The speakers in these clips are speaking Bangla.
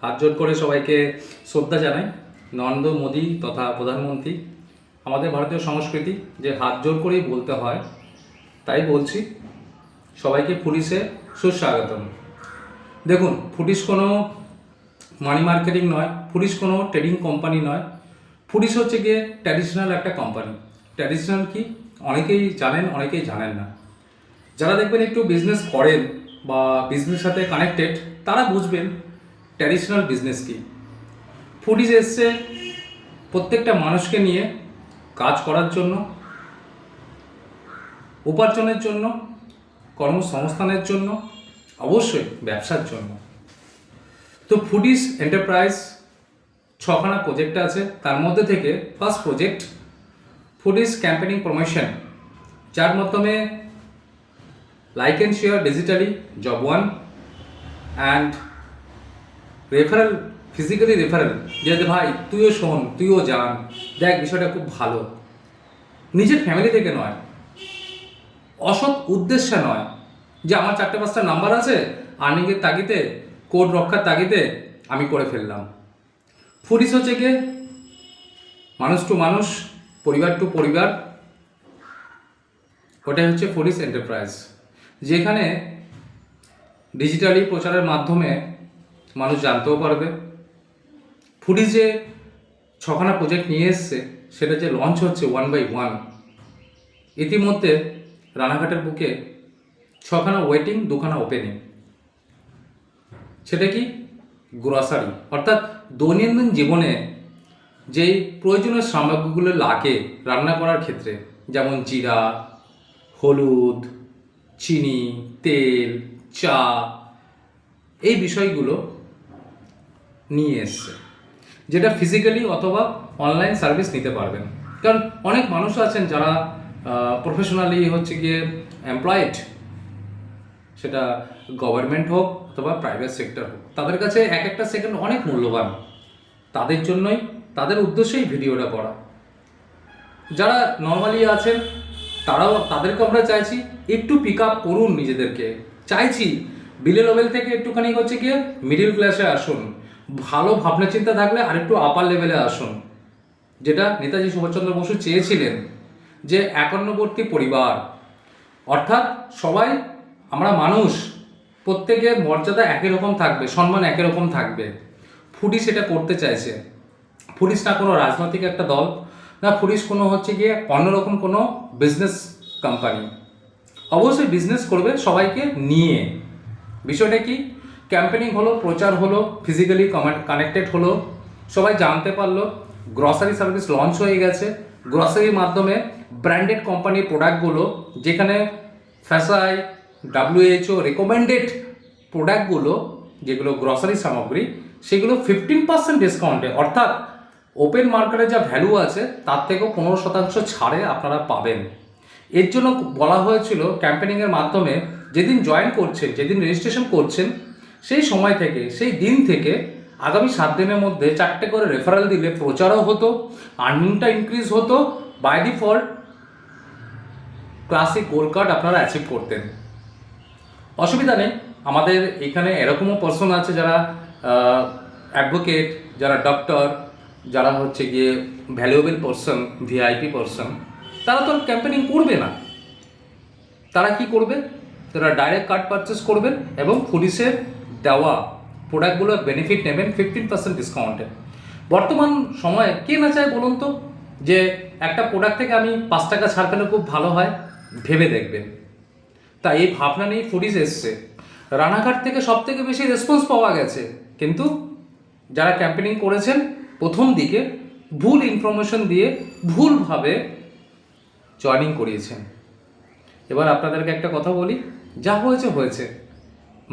হাত জোড় করে সবাইকে শ্রদ্ধা জানাই। নরেন্দ্র মোদী তথা প্রধানমন্ত্রী, আমাদের ভারতীয় সংস্কৃতি যে হাত জোড় করেই বলতে হয়, তাই বলছি সবাইকে ফুডিসে সুস্বাগতম। দেখুন, ফুডিস কোনো মানি মার্কেটিং নয়, ফুডিস কোনো ট্রেডিং কোম্পানি নয়। ফুডিস হচ্ছে গিয়ে ট্র্যাডিশনাল একটা কোম্পানি। ট্র্যাডিশনাল কি অনেকেই জানেন, অনেকেই জানেন না। যারা দেখবেন একটু বিজনেস করেন বা বিজনেসের সাথে কানেক্টেড, তারা বুঝবেন ট্র্যাডিশনাল বিজনেস কি। ফুডিস এসছে প্রত্যেকটা মানুষকে নিয়ে কাজ করার জন্য, উপার্জনের জন্য, কর্মসংস্থানের জন্য, অবশ্যই ব্যবসার জন্য। তো ফুডিস এন্টারপ্রাইজ 6খানা প্রজেক্ট আছে। তার মধ্যে থেকে first project foodies campaigning promotion, যার মাধ্যমে like and share digitally job one and referral, physically referral, যে ভাই তুইও শোন, তুইও জান, দেখ বিষয়টা খুব ভালো। নিজের ফ্যামিলি থেকে নয়, অসৎ উদ্দেশ্যে নয় যে আমার 4-5টা নাম্বার আছে, আর্নিংয়ের তাগিদে, কোড রক্ষার তাগিদে আমি করে ফেললাম। ফুডিস হচ্ছে গিয়ে মানুষ টু মানুষ, পরিবার টু পরিবার, ওটাই হচ্ছে ফুডিস এন্টারপ্রাইজ, যেখানে ডিজিটালি প্রচারের মাধ্যমে মানুষ জানতেও পারবে। ফুডিস যে 6খানা প্রজেক্ট নিয়ে এসছে, সেটা যে লঞ্চ হচ্ছে 1 by 1। ইতিমধ্যে রানাঘাটের বুকে 6খানা ওয়েটিং, 2খানা ওপেনিং। সেটা কি? গ্রসারি, অর্থাৎ দৈনন্দিন জীবনে যেই প্রয়োজনীয় সামগ্রীগুলো লাগে রান্না করার ক্ষেত্রে, যেমন জিরা, হলুদ, চিনি, তেল, চা, এই বিষয়গুলো নিয়ে এসছে, যেটা ফিজিক্যালি অথবা অনলাইন সার্ভিস নিতে পারবেন। কারণ অনেক মানুষ আছেন যারা প্রফেশনালি হচ্ছে গিয়ে এমপ্লয়েড, সেটা গভর্নমেন্ট হোক অথবা প্রাইভেট সেক্টর হোক, তাদের কাছে এক একটা সেকেন্ড অনেক মূল্যবান। তাদের জন্যই, তাদের উদ্দেশ্যেই ভিডিওটা করা। যারা নর্মালি আছেন তাদেরকে আমরা চাইছি একটু পিক আপ করুন নিজেদেরকে। চাইছি বিলো লেভেল থেকে একটুখানি হচ্ছে গিয়ে মিডিল ক্লাসে আসুন, ভালো ভাবনা চিন্তা থাকলে আরেকটু আপার লেভেলে আসুন, যেটা নেতাজি সুভাষচন্দ্র বসু চেয়েছিলেন, যে একান্নবর্তী পরিবার, অর্থাৎ সবাই আমরা মানুষ, প্রত্যেকের মর্যাদা একই রকম থাকবে, সম্মান একই রকম থাকবে। ফুডিস এটা করতে চাইছে। ফুডিস না কোনো রাজনৈতিক একটা দল, না ফুডিস কোনো হচ্ছে গিয়ে অন্যরকম কোনো বিজনেস কোম্পানি। অবশ্যই বিজনেস করবে সবাইকে নিয়ে। বিষয়টা কি? ক্যাম্পেনিং হলো, প্রচার হলো, ফিজিক্যালি কানেক্টেড হলো, সবাই জানতে পারলো। গ্রসারি সার্ভিস লঞ্চ হয়ে গেছে। গ্রসারির মাধ্যমে ব্র্যান্ডেড কোম্পানির প্রোডাক্টগুলো, যেখানে ফ্যাসাই, WHO রেকমেন্ডেড প্রোডাক্টগুলো, যেগুলো গ্রসারি সামগ্রী, সেগুলো 15% ডিসকাউন্টে, অর্থাৎ ওপেন মার্কেটে যা ভ্যালু আছে তার থেকেও 15% ছাড়ে আপনারা পাবেন। এর জন্য বলা হয়েছিল ক্যাম্পেনিংয়ের মাধ্যমে, যেদিন জয়েন করছেন, যেদিন রেজিস্ট্রেশন করছেন, সেই সময় থেকে, সেই দিন থেকে আগামী 7 দিনের মধ্যে 4টে করে রেফারেল দিলে প্রচারও হতো, আর্নিংটা ইনক্রিজ হতো, by default classic gold card আপনারা অ্যাচিভ করতেন। অসুবিধা নেই, আমাদের এখানে এরকমও পার্সন আছে যারা অ্যাডভোকেট, যারা ডক্টর, যারা হচ্ছে গিয়ে ভ্যালুয়েবল পার্সন, ভিআইপি পার্সন, তারা তো ক্যাম্পেনিং করবে না। তারা কি করবে? তারা ডাইরেক্ট কার্ড পারচেস করবেন এবং ফুডিসের দেওয়া প্রোডাক্টগুলোর বেনিফিট নেবেন 15% ডিসকাউন্টে। বর্তমান সময়ে কে না চায় বলুন তো, যে একটা প্রোডাক্ট থেকে আমি 5 টাকা ছাড় পেলে খুব ভালো হয়? ভেবে দেখবেন। তাই এই ভাবনা নিয়ে ফুডিস এসছে। রানাঘাট থেকে সব থেকে বেশি রেসপন্স পাওয়া গেছে, কিন্তু যারা ক্যাম্পেনিং করেছেন প্রথম দিকে ভুল ইনফরমেশন দিয়ে ভুলভাবে জয়েনিং করিয়েছেন। এবার আপনাদেরকে একটা কথা বলি, যা হয়েছে হয়েছে,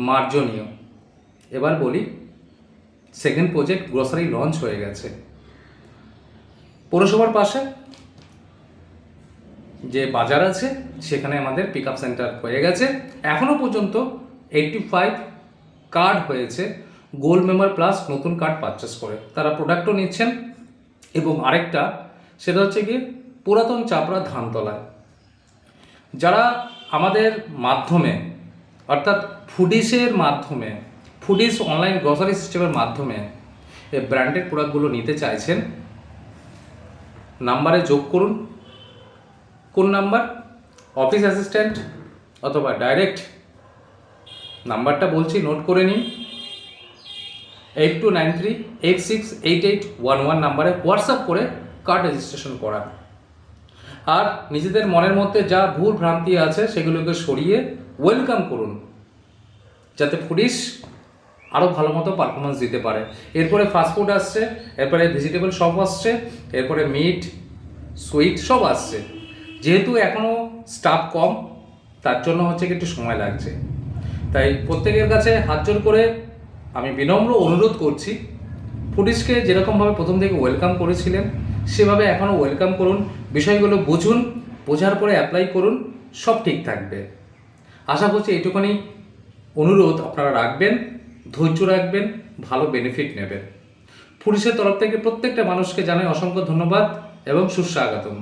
মার্জনীয়। এবার বলি, সেকেন্ড প্রজেক্ট গ্রসারি লঞ্চ হয়ে গেছে। পৌরসভার পাশে যে বাজার আছে সেখানে আমাদের পিক আপ সেন্টার হয়ে গেছে। এখনও পর্যন্ত 85 কার্ড হয়েছে গোল্ড মেম্বার প্লাস নতুন কার্ড পারচেস করে, তারা প্রোডাক্টও নিচ্ছেন। এবং আরেকটা, সেটা হচ্ছে গিয়ে পুরাতন চাপড়া ধানতলায় যারা আমাদের মাধ্যমে, অর্থাৎ ফুডিসের মাধ্যমে ফুডিজ অনলাইন গ্রসারি সিস্টেমের মাধ্যমে এই ব্র্যান্ডেড প্রোডাক্টগুলো নিতে চাইছেন, নাম্বারে যোগ করুন। কোন নাম্বার? অফিস অ্যাসিস্ট্যান্ট অথবা ডাইরেক্ট নাম্বারটা বলছি, নোট করে নিন। 8293868811 নাম্বারে হোয়াটসঅ্যাপ করে কার্ড রেজিস্ট্রেশন করান। আর নিজেদের মনের মধ্যে যা ভুল ভ্রান্তি আছে সেগুলোকে সরিয়ে ওয়েলকাম করুন, যাতে ফুডিশ আরও ভালো মতো পারফরমেন্স দিতে পারে। এরপরে ফাস্টফুড আসছে, এরপরে ভেজিটেবল শপ আসছে, এরপরে মিট, সুইট সব আসছে। যেহেতু এখনও স্টাফ কম, তার জন্য হচ্ছে কি একটু সময় লাগছে। তাই প্রত্যেকের কাছে হাত জোড় করে আমি বিনম্র অনুরোধ করছি, ফুডিশকে যেরকমভাবে প্রথম থেকে ওয়েলকাম করেছিলেন সেভাবে এখনও ওয়েলকাম করুন। বিষয়গুলো বুঝুন, বোঝার পরে অ্যাপ্লাই করুন, সব ঠিক থাকবে। আশা করছি এইটুখানি অনুরোধ আপনারা রাখবেন, ধৈর্য রাখবেন, ভালো বেনিফিট নেবেন। ফুডিশের তরফ থেকে প্রত্যেকটা মানুষকে জানাই অসংখ্য ধন্যবাদ এবং সুস্বাগতম।